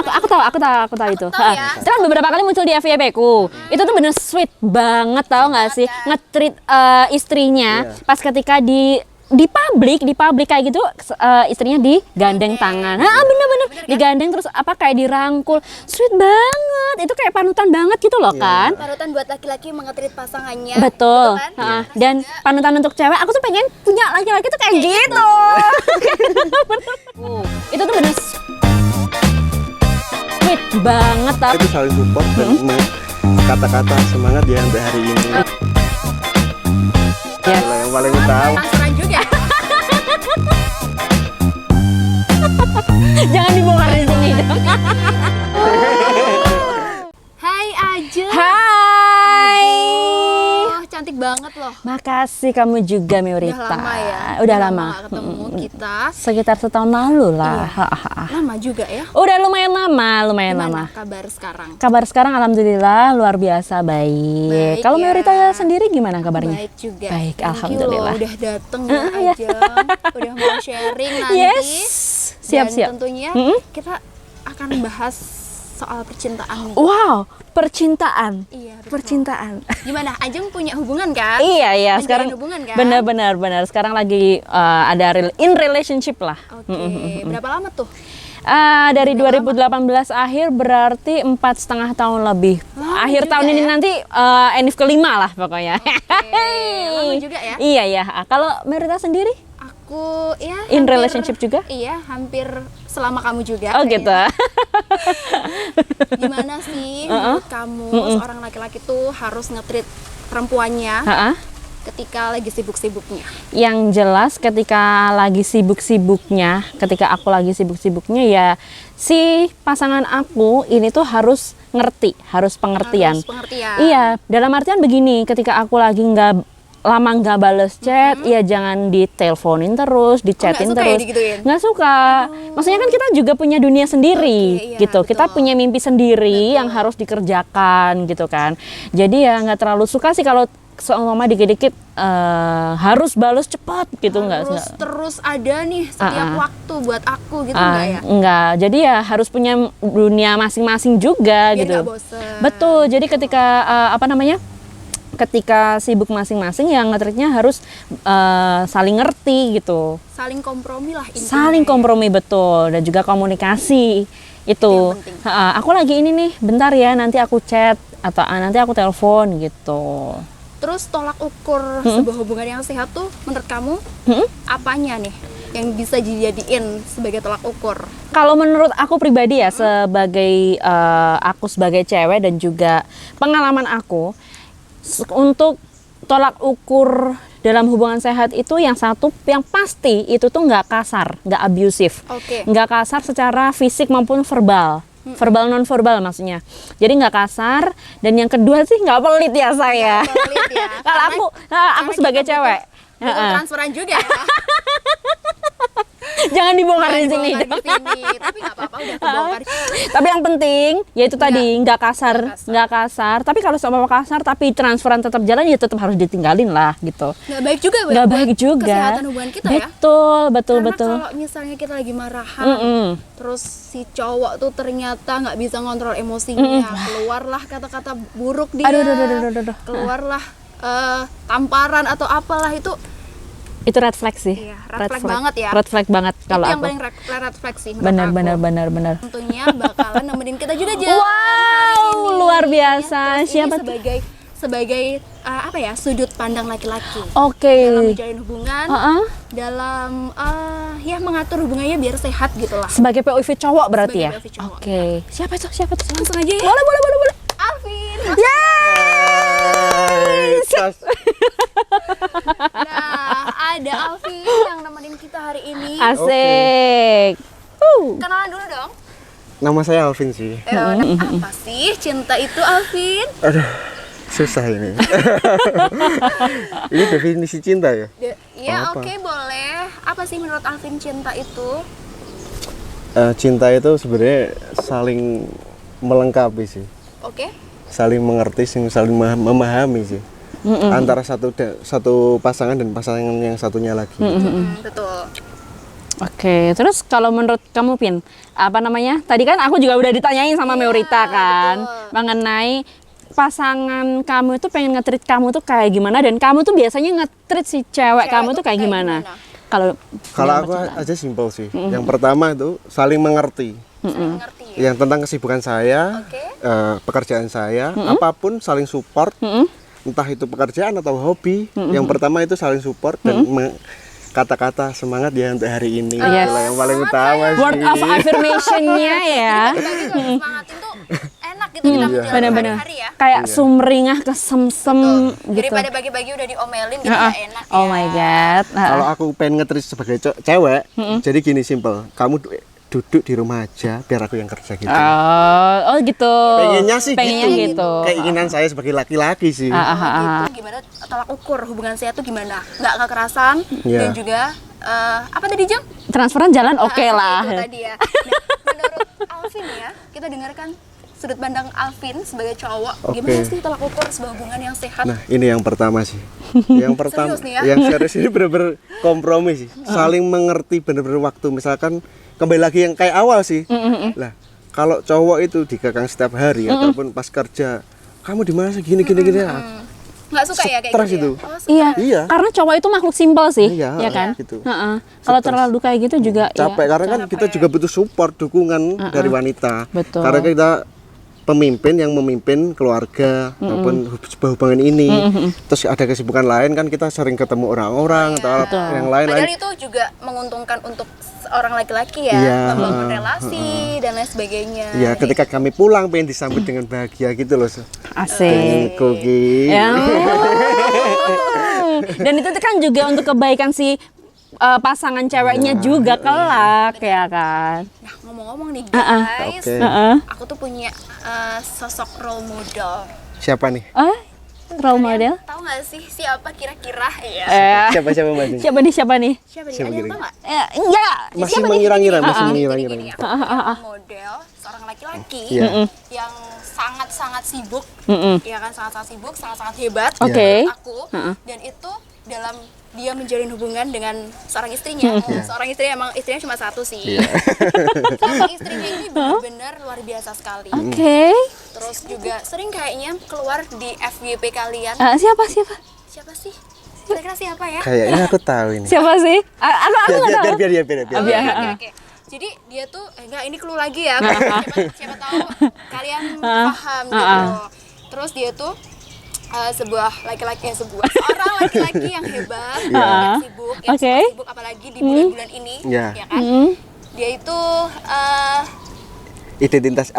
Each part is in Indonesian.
Aku tahu itu. tahu ya. Itu kan beberapa kali muncul di FYP ku. Itu tuh bener sweet banget, tau nggak sih? Nge-treat istrinya pas ketika di publik kayak gitu, istrinya digandeng tangan. Bener-bener digandeng terus kayak dirangkul. Sweet banget. Itu kayak panutan banget gitu loh kan. Panutan buat laki-laki mengetrit pasangannya. Betul. Kan? Dan panutan untuk cewek, aku tuh pengen punya laki-laki tuh kayak gitu. Itu tuh bener sweet banget tau. Itu saling support dan kata-kata semangat ya sampai hari ini. Yes. Yang paling utama. Transferan juga. Jangan dibongkar di sini dong. Hai Aja. Hai. Oh, cantik banget loh. Makasih kamu juga Miurita. Udah lama ya. Udah lama. Gak ketemu kita. Sekitar setahun lalu lah. Lama juga ya. Udah lumayan lama. Gimana kabar sekarang? Kabar sekarang alhamdulillah luar biasa baik. Kalau ya. Miurita sendiri gimana kabarnya? Baik juga. Baik, Thank you alhamdulillah. loh, udah dateng ya Aja. Udah mau sharing nanti. Yes. Siap. Dan tentunya kita akan bahas soal percintaan nih. Wow, percintaan. Iya, betul. Percintaan. Gimana? Ajeng punya hubungan kan? Iya. Menjalin Sekarang hubungan kan? benar. Sekarang lagi ada in relationship lah. Oke. Berapa lama tuh? Dari 2018 akhir berarti 4,5 tahun lebih. Akhir juga tahun ini ya? nanti enif kelima lah pokoknya. Lama juga ya? Iya. Kalau Merita sendiri? Aku ya In hampir- relationship juga? Iya, hampir selama kamu juga. Oh kayaknya. gitu. Gimana sih menurut kamu seorang laki-laki tuh harus nge-treat perempuannya ketika lagi sibuk-sibuknya? Yang jelas ketika lagi sibuk-sibuknya, ketika aku lagi sibuk-sibuknya ya si pasangan aku ini tuh harus ngerti, harus pengertian. Harus pengertian. Iya, dalam artian begini, ketika aku lagi lama nggak bales chat, ya jangan diteleponin terus, dichatin nggak suka ya terus. digituin? Nggak suka. Maksudnya kan kita juga punya dunia sendiri, Oke, iya, gitu. Kita betul. punya mimpi sendiri yang harus dikerjakan, gitu kan. Jadi ya nggak terlalu suka sih kalau seumpama dikit-dikit harus bales cepat gitu, nggak. Terus ada nih setiap waktu buat aku gitu nggak ya? Enggak. Jadi ya harus punya dunia masing-masing juga Biar gitu. nggak bosen. Betul. Jadi ketika ketika sibuk masing-masing yang nge-treatnya harus saling ngerti gitu. Saling kompromi lah intinya. Saling kompromi betul dan juga komunikasi itu. yang penting. Aku lagi ini nih, bentar ya nanti aku chat atau nanti aku telepon gitu. Terus tolak ukur sebuah hubungan yang sehat tuh menurut kamu apanya nih yang bisa dijadiin sebagai tolak ukur? Kalau menurut aku pribadi ya sebagai aku sebagai cewek dan juga pengalaman aku untuk tolak ukur dalam hubungan sehat itu yang pasti itu tuh nggak kasar, nggak abusif, Oke. nggak kasar secara fisik maupun verbal. Verbal non verbal maksudnya. Jadi nggak kasar dan yang kedua sih nggak pelit ya saya. Pelit ya. Kalau aku sebagai cewek. Butuh transferan juga ya. Jangan dibongkar di sini. Dibongkar di sini. Tapi nggak apa-apa udah kebongkar. Tapi yang penting yaitu tadi nggak kasar. Tapi kalau sama kasar tapi transferan tetap jalan ya tetap harus ditinggalin lah gitu. Nggak baik juga Nggak baik juga. kesehatan hubungan kita ya. Betul. Karena kalau misalnya kita lagi marahan, terus si cowok tuh ternyata nggak bisa ngontrol emosinya, keluarlah kata-kata buruk dia, Aduh. keluarlah tamparan atau apalah itu red flag sih. Iya, red flag banget ya. Red flag banget kalau yang aku. paling red flag sih menurut aku. Benar. Tentunya bakalan nemenin kita juga Wow, Jan, hari ini. luar biasa. Terus Siapa ini sebagai apa ya, sudut pandang laki-laki Oke. dalam menjalin hubungan, dalam ya mengatur hubungannya biar sehat gitu lah. Sebagai POV cowok berarti Sebagai ya. POV cowok. Oke. Siapa itu? Langsung aja ya. Boleh. Alvin. Nah, ada Alvin yang nemenin kita hari ini. Asik. Kenalan dulu dong. Nama saya Alvin sih. Apa sih cinta itu, Alvin? Aduh, susah ini. Ini definisi cinta ya? Iya, Apa? oke, boleh. Apa sih menurut Alvin cinta itu? Cinta itu sebenarnya saling melengkapi sih. Oke. Saling mengerti, saling memahami sih. Antara satu pasangan dan pasangan yang satunya lagi. Betul. Oke, terus kalau menurut kamu Pin, apa namanya? Tadi kan aku juga udah ditanyain sama Meurita kan betul. mengenai pasangan kamu itu pengen nge-treat kamu tuh kayak gimana dan kamu tuh biasanya nge-treat si cewek kamu tuh kayak gimana? Kalau Kalau aku aja simpel sih. Yang pertama itu saling mengerti. Mengerti ya? Yang tentang kesibukan saya, Oke. pekerjaan saya, apapun saling support. Entah itu pekerjaan atau hobi. Yang pertama itu saling support dan kata-kata semangat ya untuk hari ini. Yes. Itulah yang paling utama sih. word of affirmation-nya ya. Bagi kalau semangatin tuh enak gitu kita menjalani Bener-bener hari-hari ya. kayak sumringah kesemsem gitu. Daripada bagi-bagi udah diomelin gitu nggak enak ya. Oh my god. Kalau aku pengen nge-treat sebagai cewek, jadi gini simpel. Kamu duduk di rumah aja, biar aku yang kerja gitu. Oh gitu. Pengennya sih Pengennya gitu. Keinginan saya sebagai laki-laki sih. Gitu. Gimana tolak ukur hubungan saya tuh gimana? Nggak kekerasan Iya. dan juga apa tadi Jeng? Transferan jalan oke lah. Itu tadi ya. Nah, menurut Alvin ya, kita dengarkan sudut pandang Alvin sebagai cowok. Oke. Gimana sih tolak ukur sebuah hubungan yang sehat? Nah, ini yang pertama sih. Yang pertama, Serius nih ya? yang serius ini bener-bener kompromi sih. Saling mengerti bener-bener waktu. Misalkan kembali lagi yang kayak awal sih. Lah, kalau cowok itu dikekang setiap hari ataupun pas kerja, kamu di mana sih gini. Nggak suka ya kayak Stres gitu itu. ya? Oh, suka. Iya, Iya. karena cowok itu makhluk simpel sih, Iya, ya kan? gitu. Heeh. Kalau terlalu kayak gitu juga Capek karena kan kita juga butuh support, dukungan dari wanita. Betul. Karena kita pemimpin yang memimpin keluarga maupun sebuah hubungan ini. Terus ada kesibukan lain kan kita sering ketemu orang-orang atau yang lain-lain. Padahal itu juga menguntungkan untuk seorang laki-laki ya, Iya, membangun relasi dan lain sebagainya. Ya, ketika kami pulang pengen disambut dengan bahagia gitu loh. asik. Koki. Ya. Dan itu kan juga untuk kebaikan si pasangan ceweknya juga kelak ya kan. Nah, ngomong-ngomong nih guys, Oke. aku tuh punya sosok role model. Siapa nih? Role model? Tahu nggak sih siapa kira-kira ya? Siapa Mbak Dini? Siapa nih? Siapa nih? Siapa Ada yang kira-kira? tahu nggak? Enggak. Masih mengira-ngira, masih Gini mengira-ngira. ya, role model seorang laki-laki Iya. yang sangat-sangat sibuk, ya kan sangat-sangat sibuk, sangat-sangat hebat Oke. menurut aku. Dan itu dalam dia menjalin hubungan dengan seorang istrinya. Seorang istri emang istrinya cuma satu sih. Sosok istrinya ini benar-benar luar biasa sekali. Oke. Terus juga sering kayaknya keluar di FYP kalian. Siapa? Siapa sih? Kira-kira siapa ya? Kayaknya aku tahu ini. Siapa sih? Aku nggak tahu. Biar. Oke. Jadi dia tuh enggak ini clue lagi ya. Siapa tahu kalian paham gitu. Terus dia tuh seorang laki-laki yang hebat, yang sibuk, yang Oke. sibuk apalagi di bulan-bulan ini, Iya. ya kan? Dia itu Identitas,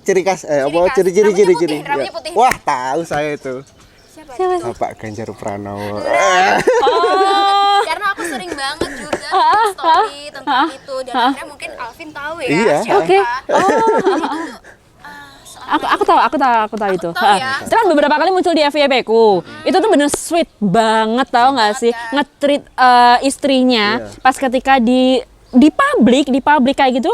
ciri khas, khas. ciri-ciri. Rambutnya putih. Wah, tahu saya itu. siapa? Siapa? Bapak Ganjar Pranowo. Karena aku sering banget juga bikin story tentang itu dan akhirnya mungkin Alvin tahu ya Iya. siapa. Oke. Seorang Aku tahu itu. tahu ya. Itu kan beberapa kali muncul di FYP ku. Itu tuh bener sweet banget tau nggak sih nge-treat istrinya pas ketika di publik kayak gitu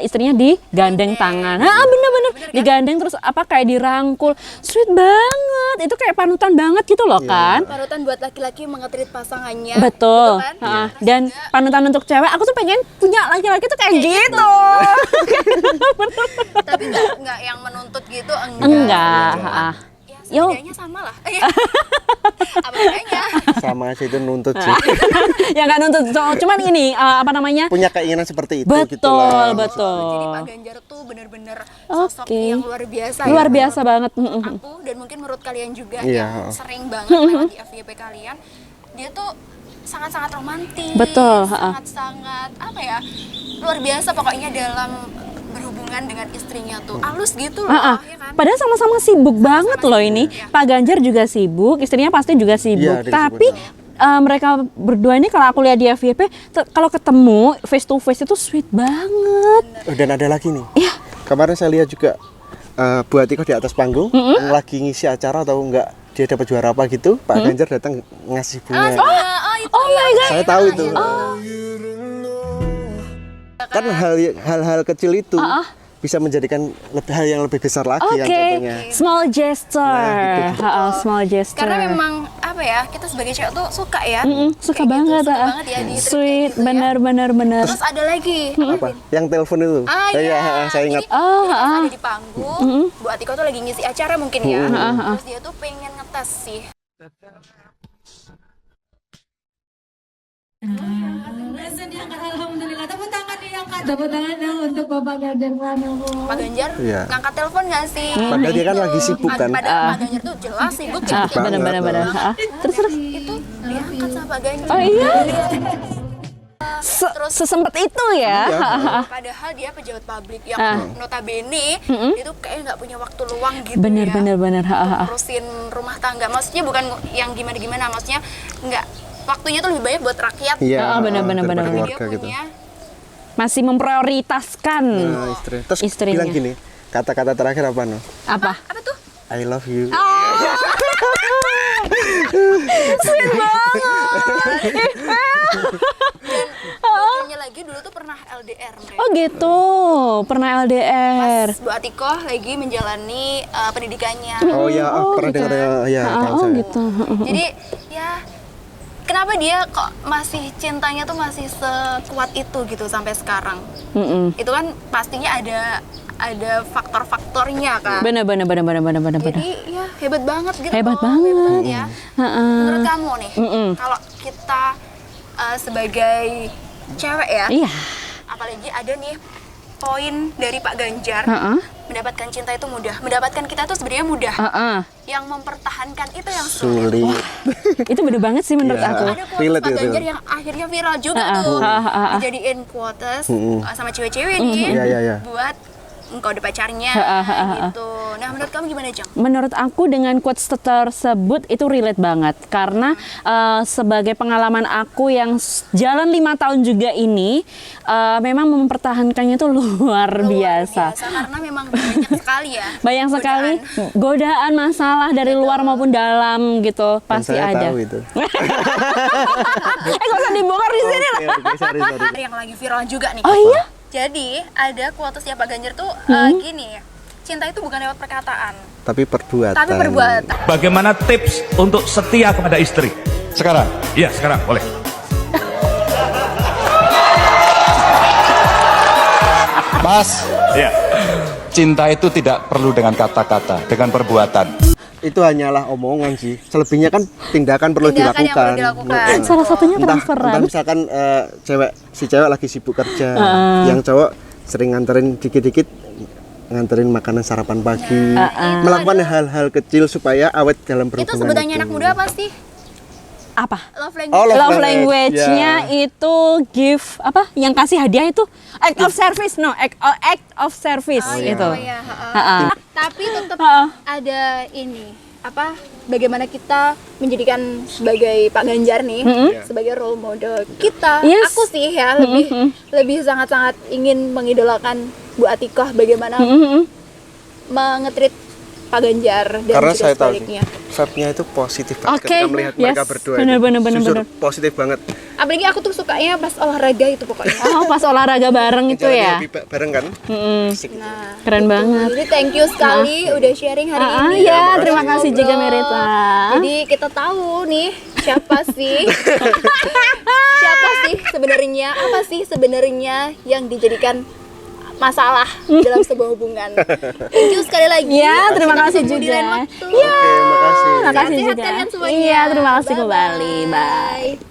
istrinya digandeng tangan. Bener-bener digandeng terus kayak dirangkul. Sweet banget. Itu kayak panutan banget gitu loh kan. panutan buat laki-laki mengetrit pasangannya. Betul. kan? Dan panutan untuk cewek, aku tuh pengen punya laki-laki tuh kayak gitu. Tapi nggak yang menuntut gitu Enggak. Ya, Yo. setidaknya sama lah. Apa bedanya? Sama aja itu nuntut sih. Ya nggak nuntut. Cuman ini Punya keinginan seperti itu gitu Betul, lah. betul. Jadi Pak Ganjar tuh bener-bener sosok Oke. yang luar biasa. Luar ya. biasa banget. Aku dan mungkin menurut kalian juga Iya. yang sering banget lewat di FYP kalian, dia tuh sangat-sangat romantis. Betul, Sangat-sangat apa ya? Luar biasa pokoknya dalam berhubungan dengan istrinya tuh. Halus gitu loh, ya kan? Padahal sama-sama sibuk banget loh ini. Pak Ganjar juga sibuk, istrinya pasti juga sibuk. Iya, dia Tapi sibuk mereka berdua ini kalau aku lihat di FYP, kalau ketemu face to face itu sweet banget. Dan ada lagi nih. Iya. Kemarin saya lihat juga Bu Atiko di atas panggung lagi ngisi acara atau enggak dia dapat juara apa gitu, Pak Ganjar datang ngasih bunga. Itu Oh my god. Saya tahu itu. Kan hal-hal kecil itu bisa menjadikan hal yang lebih besar lagi kan Oke, contohnya. small gesture. Nah, gitu. Small gesture. Karena memang apa apa ya, kita sebagai cewek tuh suka ya. Suka Kayak banget, gitu, suka banget ya di sweet, gitu ya. benar. Terus ada lagi Apa? Yang telepon itu. iya, Saya ingat. Jadi, kita pas ada di panggung, Bu Atiko tuh lagi ngisi acara mungkin ya. Terus dia tuh pengen ngetes sih. Alhamdulillah, tepuk tangan diangkat. Tepuk tangan dong untuk Bapak Ganjar Pranowo. Pak Ganjar Iya. ngangkat telepon nggak sih? Padahal dia kan lagi sibuk kan. Padahal Pak Ganjar tuh jelas sibuk ya. Benar. Terus Itu diangkat sama Pak Ganjar. oh iya, sesempet itu ya. Padahal dia pejabat publik yang notabene itu kayak nggak punya waktu luang gitu Benar. ya. Untuk ngurusin rumah tangga. Maksudnya bukan yang gimana-gimana, maksudnya nggak, waktunya tuh lebih banyak buat rakyat. Iya. benar. daripada Dia keluarga gitu. punya Masih memprioritaskan Nah, Terus istrinya. bilang gini, kata-kata terakhir apa no? apa? apa tuh? I love you. Sweet banget. Gokilnya lagi dulu tuh pernah LDR mereka. Oh gitu, pernah LDR. Pas Bu Atiko lagi menjalani pendidikannya. Oh ya, pernah dengar ya, tahu Oh saya. gitu. Jadi ya kenapa dia kok masih cintanya tuh masih sekuat itu gitu sampai sekarang? Itu kan pastinya ada faktor-faktornya kan. Benar. Jadi ya hebat banget gitu. Hebat loh, banget. ya. Menurut kamu nih, kalau kita sebagai cewek ya, Iya. apalagi ada nih poin dari Pak Ganjar, mendapatkan cinta itu mudah, mendapatkan kita tuh sebenarnya mudah. Yang mempertahankan itu yang sulit. Sulit. Itu bener banget sih menurut Iya. aku. Ada quotes Relate Pak gitu. Ganjar yang akhirnya viral juga tuh, dijadiin quotes sama cewek-cewek nih, Iya. buat engkau ada pacarnya gitu. Nah, menurut kamu gimana, Jang? Menurut aku dengan quotes tersebut itu relate banget karena sebagai pengalaman aku yang jalan 5 tahun juga ini memang mempertahankannya itu luar biasa. Karena memang banyak sekali ya. Banyak sekali godaan masalah dari luar maupun dalam gitu Dan pasti saya ada. tahu itu. Gak usah dibongkar di sini lah. Oke, sorry. Ada yang lagi viral juga nih. Oh iya? Jadi ada quotesnya Pak Ganjar tuh gini, cinta itu bukan lewat perkataan, Tapi perbuatan. tapi perbuatan. Bagaimana tips untuk setia kepada istri? Sekarang? Iya, sekarang. Boleh. Mas, Iya. cinta itu tidak perlu dengan kata-kata, dengan perbuatan. Itu hanyalah omongan sih. Selebihnya kan tindakan perlu Tindakan yang perlu dilakukan. dilakukan. Salah satunya Entah transferan. misalkan si cewek lagi sibuk kerja, yang cowok sering nganterin dikit-dikit, nganterin makanan sarapan pagi, melakukan hal-hal kecil supaya awet dalam berhubungan. Itu sebutannya anak muda apa sih? Apa? Love language. Oh, Love language-nya Ya. itu give apa? Yang kasih hadiah itu act of service, act of service itu. Oh iya, tapi tetap ada ini apa? Bagaimana kita menjadikan sebagai Pak Ganjar nih sebagai role model kita. Yes. Aku sih ya lebih sangat-sangat ingin mengidolakan Bu Atikoh bagaimana mengetrit Pak Ganjar dan Karena juga saya tahu sih, sebaliknya. vibe-nya itu positif banget Oke, ketika melihat mereka yes. berdua. Bener, itu. bener. Jujur, positif banget. Apalagi aku tuh sukanya pas olahraga itu pokoknya. Oh, pas olahraga bareng itu ya. Jalannya bareng kan? Asik. Nah, Keren banget. jadi thank you sekali udah sharing hari ini. Iya, terima kasih Ngobrol. juga Merita. Jadi kita tahu nih siapa sih siapa sih sebenarnya, apa sih sebenarnya yang dijadikan masalah dalam sebuah hubungan. Thank you sekali lagi. Ya, terima Kita kasih ketemu di juga. lain waktu. Iya, Oke, makasih. makasih Sehat-sehat juga. kalian semuanya. Iya, terima kasih Bye-bye. kembali. Bye.